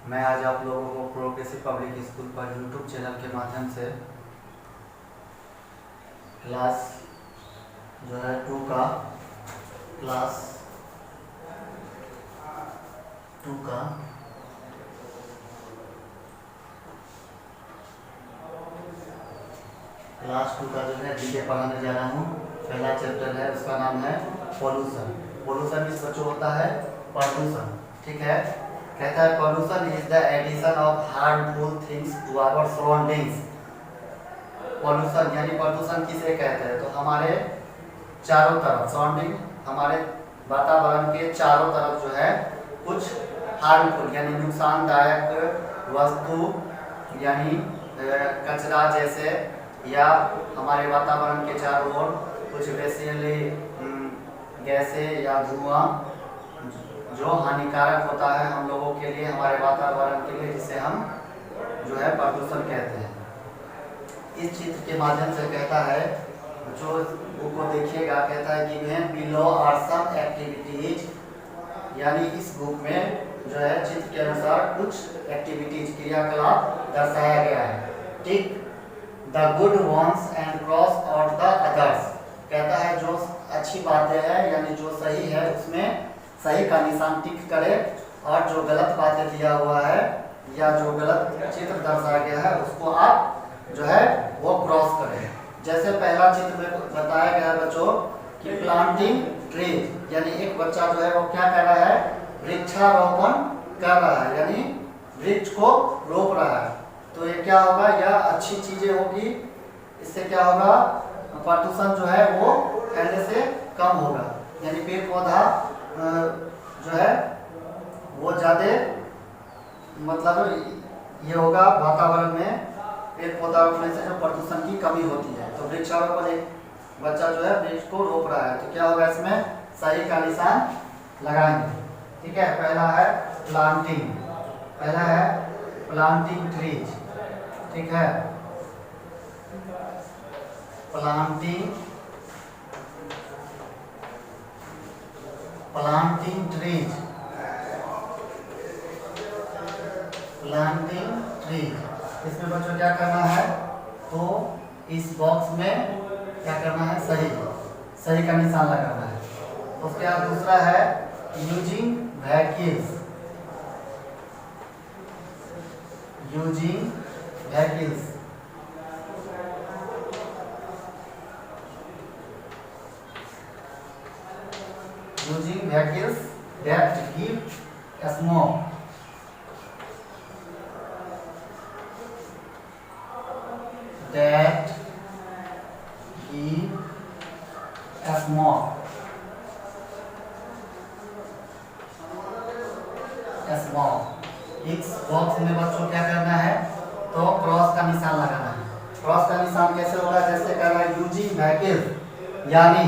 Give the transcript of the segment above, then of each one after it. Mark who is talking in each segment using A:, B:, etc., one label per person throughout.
A: मैं आज आप लोगों को प्रोग्रेसिव पब्लिक स्कूल पर यूट्यूब चैनल के माध्यम से क्लास जो है 2 का क्लास 2 का जो है डीके पढ़ाने जा रहा हूँ। पहला चैप्टर है, उसका नाम है पॉल्यूशन। पॉल्यूशन इस बच्चों होता है प्रदूषण, ठीक है। कहता है pollution is the addition of harmful things to our surroundings. Pollution यानी प्रदूषण किसे कहते हैं? तो हमारे चारों तरफ सराउंडिंग, हमारे वातावरण के चारों तरफ जो है कुछ हार्मफुल यानी नुकसानदायक वस्तु यानी कचरा जैसे, या हमारे वातावरण के चारों ओर कुछ वैसे गैसें या धुआं जो हानिकारक होता है हम लोगों के लिए, हमारे वातावरण के लिए, जिसे हम जो है प्रदूषण कहते हैं। इस चित्र के माध्यम से कहता है, जो बुक को देखिएगा, कहता है given below are some activities, यानी इस बुक में जो है चित्र के अनुसार कुछ एक्टिविटीज क्रियाकलाप दर्शाया गया है। Tick the good ones and cross out the others. कहता है जो अच्छी बातें हैं यानी जो सही है उसमें सही का निशान टिक करे, और जो गलत बातें दिया हुआ है या जो गलत चित्र दर्शाया गया है उसको आप जो है वो क्रॉस करें। जैसे पहला चित्र में बताया गया है बच्चों कि प्लांटिंग ट्री, यानी एक बच्चा जो है वो क्या कर रहा है? वृक्षारोपण कर रहा है, यानी वृक्ष को रोप रहा है। तो ये क्या होगा? यह अच्छी चीजें होगी, इससे क्या होगा? प्रदूषण जो है वो पहले से कम होगा, यानी पेड़ पौधा जो है वो ज़्यादा मतलब ये होगा वातावरण में, पेड़ पौधा रोपने से जो प्रदूषण की कमी होती है। तो वृक्षारोपण, एक बच्चा जो है वृक्ष को रोप रहा है, तो क्या होगा? इसमें सही का निशान लगाएंगे, ठीक है। पहला है प्लांटिंग, पहला है प्लांटिंग ट्रीज, ठीक है। Planting trees, planting trees. इसमें बच्चों क्या करना है? तो इस बॉक्स में क्या करना है? सही का निशान लगाना है। उसके बाद दूसरा है using vehicles, using vehicles, using vehicles that give smoke, that give smoke, इस बॉक्स में बच्चों क्या करना है? तो क्रॉस का निशान लगाना है। क्रॉस का निशान कैसे होगा? जैसे करना है यूजिंग व्हीकल्स, यानी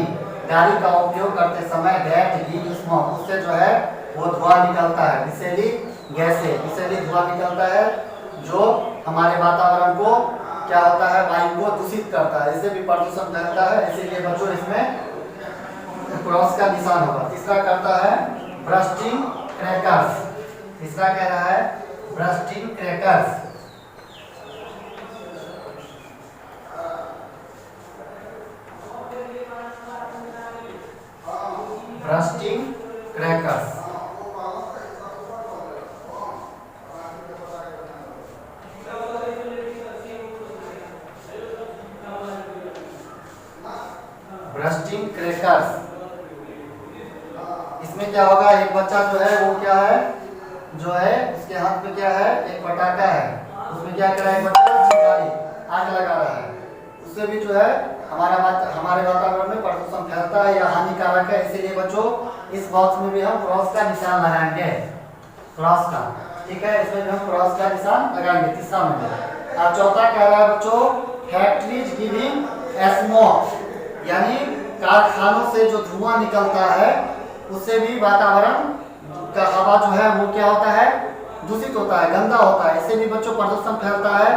A: गाड़ी का उपयोग करते समय दैट गिव स्मोक, उससे जो है वो धुआं निकलता है, विषैली गैसें, विषैली धुआं निकलता है जो हमारे वातावरण को क्या होता है? वायु को दूषित करता है, इससे भी प्रदूषण फैलता है। इसीलिए बच्चों इसमें क्रॉस का निशान होगा। तीसरा करता है ब्रस्टिंग क्रैकर्स, तीसरा कह रहा है bursting crackers, bursting crackers. Bursting crackers, इसमें क्या होगा? एक बच्चा जो है वो क्या है, जो है उसके हाथ में क्या है? एक पटाखा है, उसमें क्या कर रहा है? बच्चा चिंगारी, आग लगा रहा है। उससे भी जो है हमारे वातावरण में प्रदूषण फैलता है या हानिकारक है। इसीलिए बच्चों इस बॉक्स में भी हम क्रॉस का निशान लगाएंगे, क्रॉस का, ठीक है। इसमें भी हम क्रॉस का निशान लगाएंगे तीसरा में। और चौथा कह रहा है बच्चों फैक्ट्रीज गिविंग स्मोक, यानी कारखानों से जो धुआं निकलता है उससे भी वातावरण का हवा जो है वो क्या होता है? दूषित होता है, गंदा होता है, इससे भी बच्चों प्रदूषण फैलता है।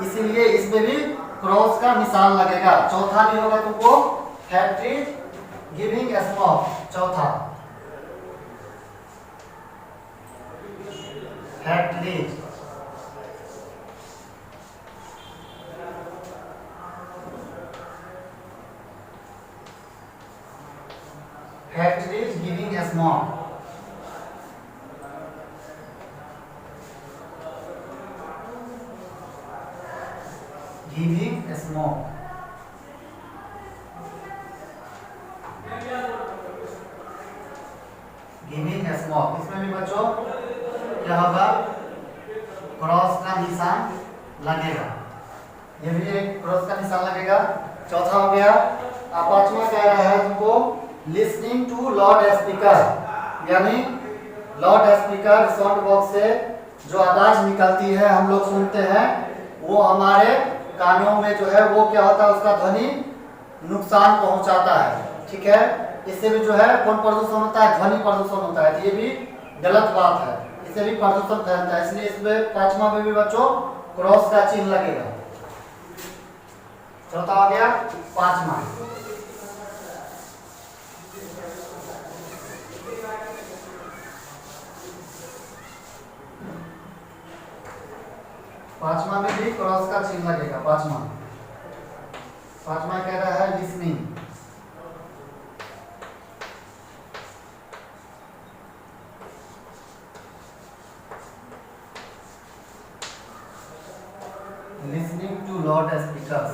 A: इसीलिए इसमें भी क्रॉस का निशान लगेगा। चौथा भी होगा तुमको फैक्ट्रीज गिविंग स्मोक, चौथा। Factories, factories giving smoke, giving smoke, giving smoke. इसमें भी बच्चों क्या होगा, क्रॉस का निशान लगेगा, ये भी एक क्रॉस का निशान लगेगा। चौथा हो गया। पांचवा कह रहा है तुमको लिसनिंग टू लाउड स्पीकर, यानी लाउड स्पीकर साउंड बॉक्स से जो आवाज निकलती है हम लोग सुनते हैं, वो हमारे कानों में जो है वो क्या होता है, उसका ध्वनि नुकसान पहुंचाता है। ठीक है, इससे भी जो है कौन प्रदूषण होता है, ध्वनि प्रदूषण होता है। ये भी गलत बात है, इससे भी प्रदूषण फैलता है। इसलिए इसमें पांचवा में भी बच्चों क्रॉस का चिन्ह लगेगा। चौथा हो गया पांचवा। पांचवा में भी क्रॉस का चिन्ह लगेगा। पांचवा कह रहा है listening, listening to loud speakers,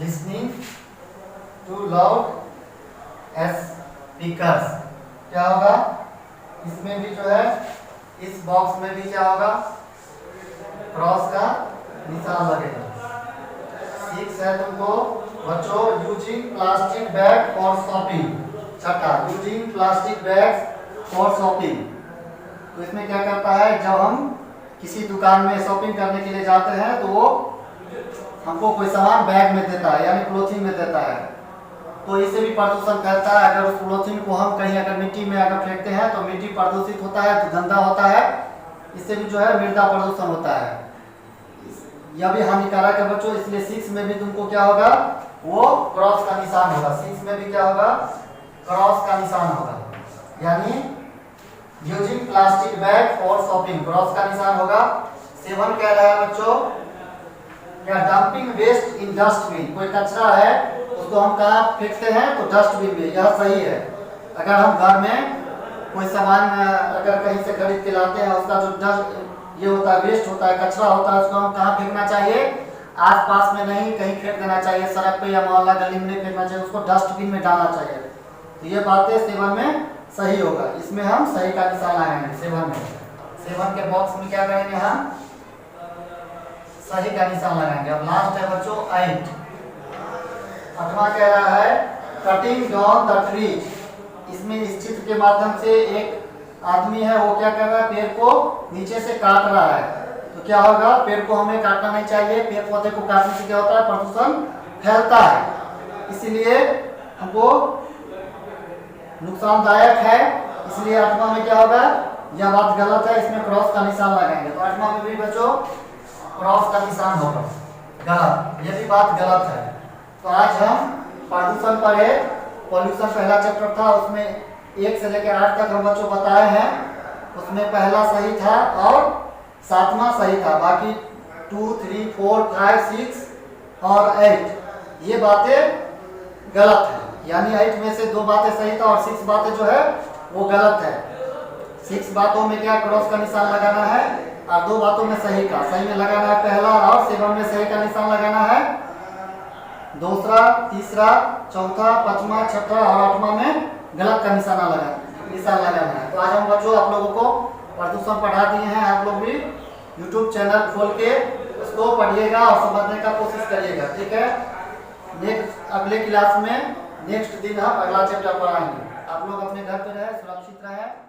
A: listening to loud speakers. क्या होगा, इसमें भी जो है इस बॉक्स में भी क्या होगा, क्रॉस का निशान लगेगा। 6 है तुमको बच्चों using plastic bag for shopping. छठा using plastic bag for shopping. तो इसमें क्या करता है, जब हम किसी दुकान में शॉपिंग करने के लिए जाते हैं तो वो हमको कोई सामान बैग में देता है, यानी क्लोथिंग में देता है। तो इससे भी प्रदूषण फैलता है। अगर उस क्लोथिंग को हम कहीं अगर मिट्टी में अगर फेंकते हैं तो मिट्टी प्रदूषित होता है, तो गंदा होता है। इससे भी जो है मृदा प्रदूषण होता है, यह भी हानिकारक है बच्चों। इसलिए 6 में भी तुमको क्या होगा, वो क्रॉस का निशान होगा। 6 में भी क्या होगा, क्रॉस का निशान होगा, यानी using plastic bag for shopping, cross का निशान होगा। 7 कह रहा है बच्चों क्या, डंपिंग वेस्ट इन डस्टबिन। कोई कचरा है उसको हम कहाँ फेंकते हैं, तो डस्टबिन में। यह सही है। अगर हम घर में कोई सामान अगर कहीं से खरीद के लाते हैं, उसका जो डस्ट ये होता है, वेस्ट होता है, कचरा होता है, उसको हम कहाँ फेंकना चाहिए, आसपास में नहीं, कहीं फेंक देना चाहिए। सड़क पे या मोहल्ला गली में नहीं फेंकना चाहिए, उसको डस्टबिन में डालना चाहिए। तो ये बातें 7 में सही होगा। इसमें हम सही का निशान लगाएंगे। 7 में, 7 के बॉक्स में क्या करेंगे, हम सही का निशान लगाएंगे। अब लास्ट है बच्चों 8। 8वां कह रहा है कटिंग डाउन द ट्रीज। इसमें इस चित्र के माध्यम से एक आदमी है, वो क्या कर रहा है, पेड़ को नीचे से काट रहा है। तो क्या होगा, पेड़ को हमें काटना नहीं चाहिए। पेड़ पौधे को काटने से क्या होता है, प्रदूषण फैलता है, इसीलिए हमको नुकसानदायक है। इसलिए 8वां में क्या होगा, यह बात गलत है, इसमें क्रॉस का निशान लगाएंगे। तो 8वां में भी बच्चों क्रॉस का निशान होगा, गलत, ये भी बात गलत है। तो आज हम प्रदूषण पर है, पॉल्यूशन पहला चैप्टर था, उसमें 1 से लेकर 8 तक हम बच्चों बताए हैं। उसमें पहला सही था और 7वां सही था, बाकी 2, 3, 4, 5, 6 और 8 ये बातें गलत है। यानी 8 में से 2 बातें सही था और 6 बातें जो है वो गलत है। 6 बातों में क्या क्रॉस का निशान लगाना है और 2 बातों में सही में लगाना है पहला, और 7 में सही का निशान लगाना है दूसरा, तीसरा, चौथा, 5वां, 6वां और 8वां में गलत का निशान लगाना है। तो आज हम बच्चों आप लोगों को प्रदूषण पढ़ा दिए हैं। आप लोग भी YouTube चैनल खोल के उसको पढ़िएगा और समझने का कोशिश करिएगा। ठीक है, नेक्स्ट अगले क्लास में नेक्स्ट दिन हम अगला चैप्टर पढ़ाएंगे। आप लोग अपने घर पे रहे, सुरक्षित रहे।